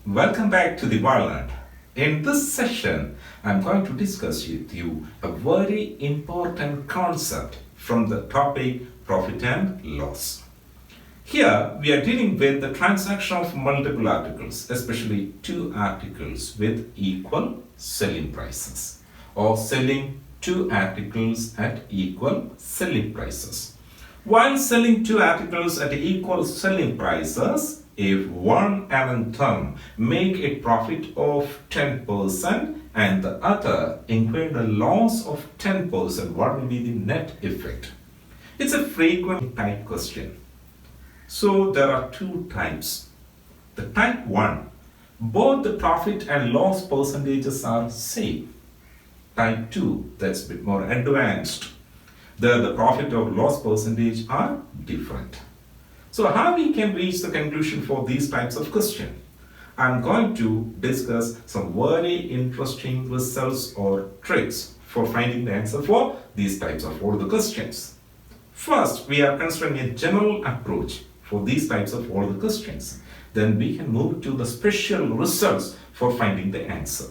Welcome back to the Walnut. In this session, I'm going to discuss with you a very important concept from the topic profit and loss. Here, we are dealing with the transaction of multiple articles, especially two articles with equal selling prices, or selling two articles at equal selling prices. While selling two articles at equal selling prices, if one and term make a profit of 10% and the other incurred a loss of 10%, what will be the net effect? It's a frequent type question. So there are two types. The type 1, both the profit and loss percentages are same. Type 2, that's a bit more advanced. There the profit or loss percentage are different. So how we can reach the conclusion for these types of question? I'm going to discuss some very interesting results or tricks for finding the answer for these types of all the questions. First, we are considering a general approach for these types of all the questions. Then we can move to the special results for finding the answer.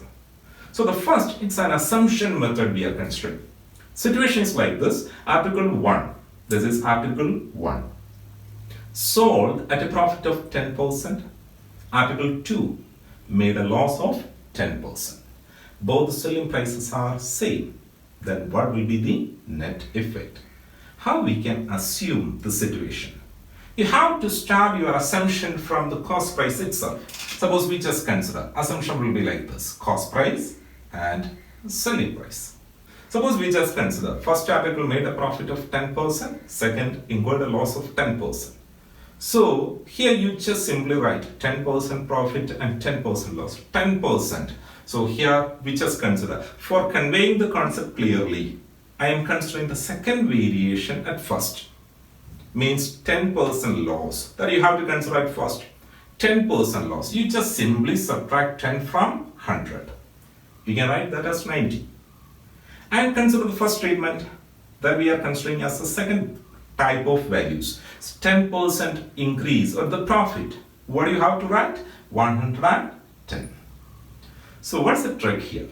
So the first, it's an assumption method we are considering. Situations like this, Article 1, this is Article 1. Sold at a profit of 10%. Article 2 made a loss of 10%. Both selling prices are same. Then what will be the net effect? How we can assume the situation? You have to start your assumption from the cost price itself. Suppose we just consider, assumption will be like this, cost price and selling price. Suppose we just consider, first article made a profit of 10%, second incurred a loss of 10%. So here you just simply write 10% profit and 10% loss, 10%. So here we just consider, for conveying the concept clearly, I am considering the second variation at first. Means 10% loss, that you have to consider at first. 10% loss, you just simply subtract 10 from 100. You can write that as 90. And consider the first statement that we are considering as the second type of values. 10% increase of the profit. What do you have to write? 110. So what's the trick here?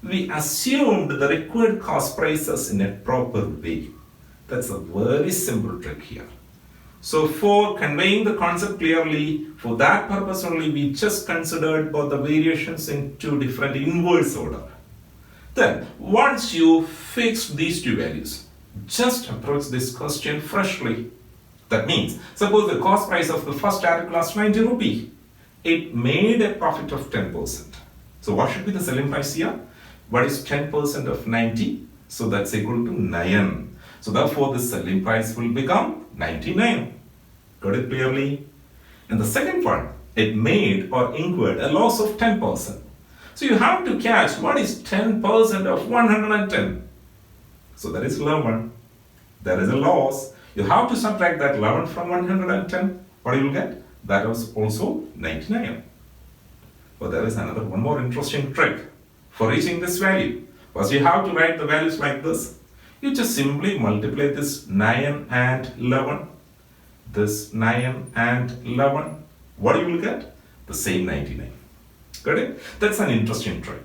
We assumed the required cost prices in a proper way. That's a very simple trick here. So for conveying the concept clearly, for that purpose only, we just considered both the variations in two different inverse order. Then once you fix these two values, just approach this question freshly. That means, suppose the cost price of the first article was 90 rupee. It made a profit of 10%. So what should be the selling price here? What is 10% of 90? So that's equal to 9. So therefore the selling price will become 99. Got it clearly? And the second one, it made or incurred a loss of 10%. So you have to catch what is 10% of 110. So that is 11. There is a loss. You have to subtract that 11 from 110. What you will get? That was also 99. But there is one more interesting trick for reaching this value. First you have to write the values like this. You just simply multiply this 9 and 11. This 9 and 11. What you will get? The same 99. Got it? That's an interesting trick.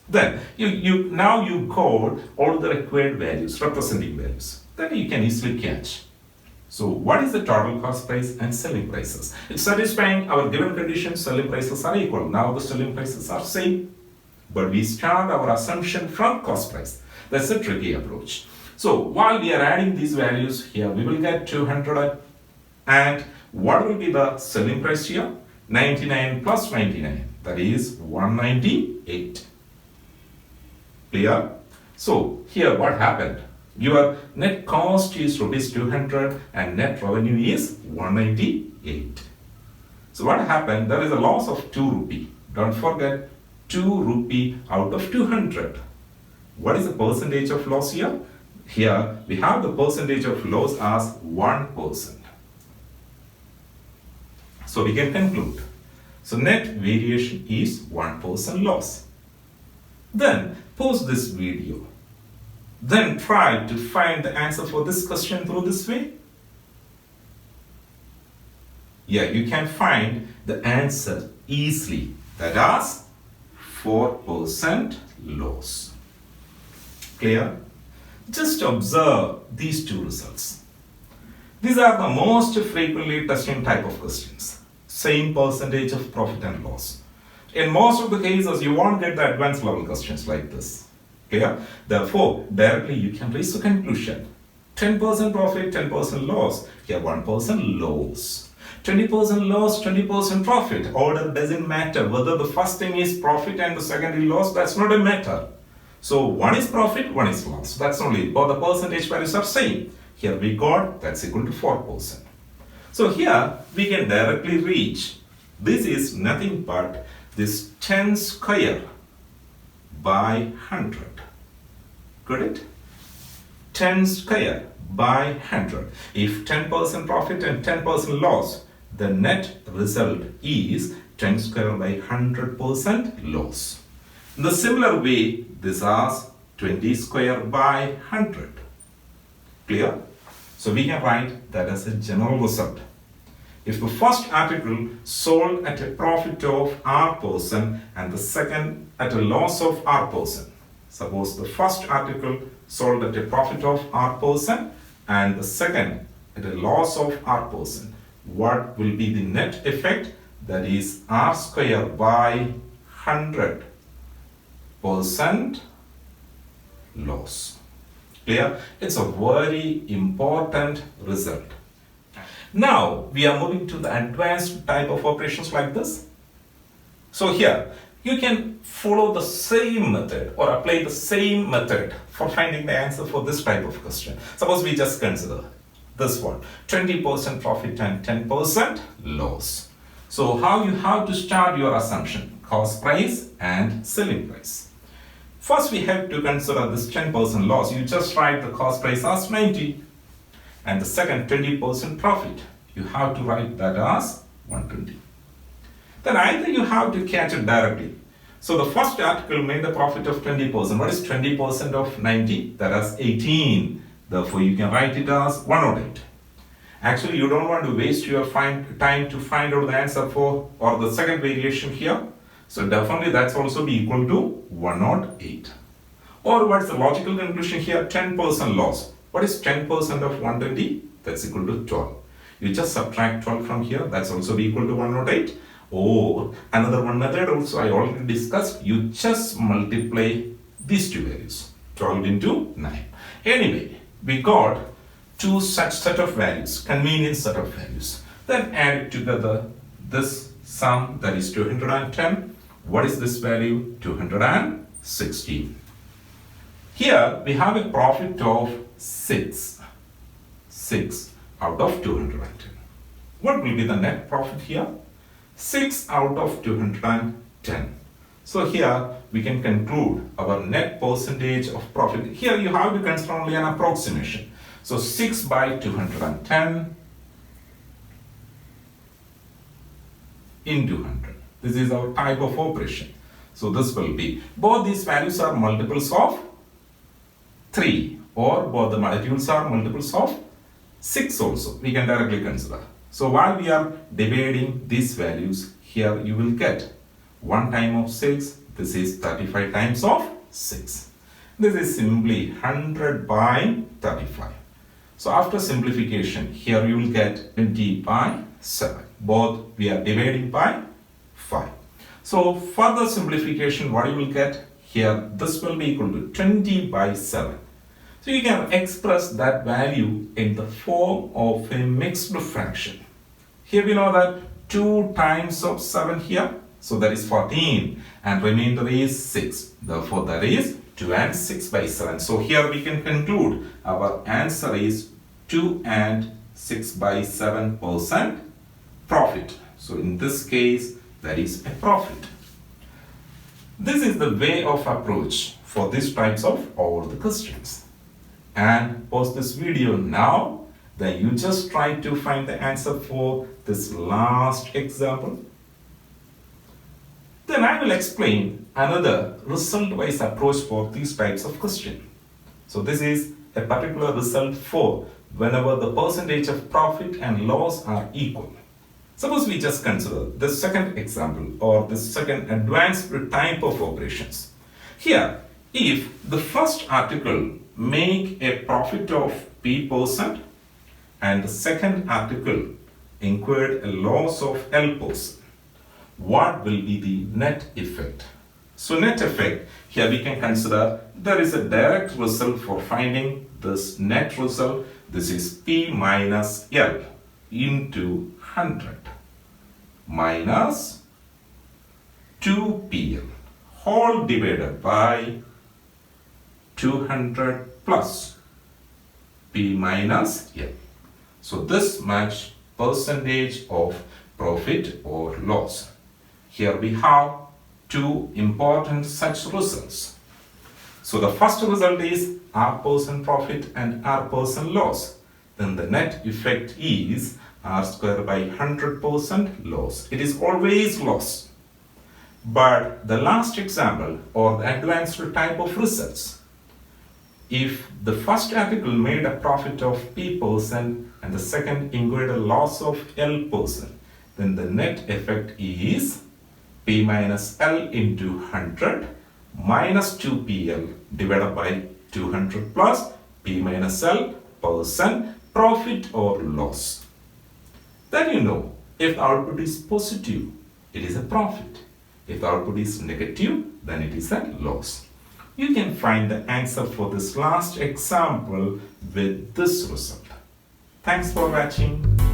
Then now you code all the required values, representing values. Then you can easily catch. So what is the total cost price and selling prices? It's satisfying our given condition, selling prices are equal. Now the selling prices are same. But we start our assumption from cost price. That's a tricky approach. So while we are adding these values here, we will get 200. And what will be the selling price here? 99 plus 99. That is 198. Clear? So here what happened? Your net cost is rupees 200 and net revenue is 198. So what happened? There is a loss of 2 rupee. Don't forget 2 rupee out of 200. What is the percentage of loss here? Here we have the percentage of loss as 1%. So we can conclude. So net variation is 1% loss. Then pause this video. Then try to find the answer for this question through this way. Yeah, you can find the answer easily. That is 4% loss. Clear? Just observe these two results. These are the most frequently tested type of questions. Same percentage of profit and loss. In most of the cases, you won't get the advanced level questions like this. Clear? Therefore, directly you can reach the conclusion. 10% profit, 10% loss. Here 1% loss. 20% loss, 20% profit. Order doesn't matter. Whether the first thing is profit and the second is loss, that's not a matter. So one is profit, one is loss. That's only, but the percentage values are same. Here we got that's equal to 4%. So here we can directly reach, this is nothing but this 10 square by 100. Got it? 10 square by 100. If 10% profit and 10% loss, the net result is 10 square by 100% loss. In the similar way, this is 20 square by 100. Clear? So we can write that as a general result. If the first article sold at a profit of R% and the second at a loss of R%. Suppose the first article sold at a profit of R% and the second at a loss of R%. What will be the net effect? That is R square by 100% loss. Clear? It's a very important result. Now we are moving to the advanced type of operations like this. So here you can follow the same method or apply the same method for finding the answer for this type of question. Suppose we just consider this one, 20% profit and 10% loss. So how you have to start your assumption? Cost price and selling price. First we have to consider this 10% loss. You just write the cost price as 90. And the second 20% profit, you have to write that as 120. Then either you have to catch it directly. So the first article made a profit of 20%. What is 20% of 90? That is 18. Therefore, you can write it as 108. Actually, you don't want to waste your time to find out the answer for or the second variation here. So definitely that's also be equal to 108. Or what's the logical conclusion here? 10% loss. What is 10% of 120? That's equal to 12. You just subtract 12 from here. That's also be equal to 108. Or another one method also I already discussed. You just multiply these two values. 12 into 9. Anyway, we got two such set of values, convenient set of values. Then add it together. This sum, that is 210. What is this value? 216. Here we have a profit of 6 out of 210. What will be the net profit here? 6 out of 210. So here we can conclude our net percentage of profit. Here you have to consider only an approximation. So 6 by 210 into 100. This is our type of operation. So this will be, both these values are multiples of 3 or both the multiples are multiples of 6 also. We can directly consider. So while we are dividing these values, here you will get 1 time of 6. This is 35 times of 6. This is simply 100 by 35. So after simplification, here you will get 20 by 7. Both we are dividing by 5. So further simplification, what you will get here, this will be equal to 20 by 7. So you can express that value in the form of a mixed fraction. Here we know that 2 times of 7 here, so that is 14, and remainder is 6. Therefore that is 2 and 6 by 7. So here we can conclude our answer is 2 and 6 by 7% profit. So in this case, that is a profit. This is the way of approach for these types of all the questions. And pause this video now, then you just try to find the answer for this last example. Then I will explain another result-wise approach for these types of question. So this is a particular result for whenever the percentage of profit and loss are equal. Suppose we just consider the second example or the second advanced type of operations. Here, if the first article make a profit of P% and the second article incurred a loss of L%, what will be the net effect? So net effect, here we can consider there is a direct result for finding this net result. This is P minus L into 100 minus 2PL whole divided by 200 plus P minus L. So this much percentage of profit or loss. Here we have two important such results. So the first result is R% profit and R% loss. Then the net effect is R square by 100% loss. It is always loss. But the last example or the advanced type of results, if the first article made a profit of P% and the second incurred a loss of L%, then the net effect is P minus L into 100 minus 2PL divided by 200 plus P minus L percent profit or loss. Then you know, if the output is positive, it is a profit. If the output is negative, then it is a loss. You can find the answer for this last example with this result. Thanks for watching.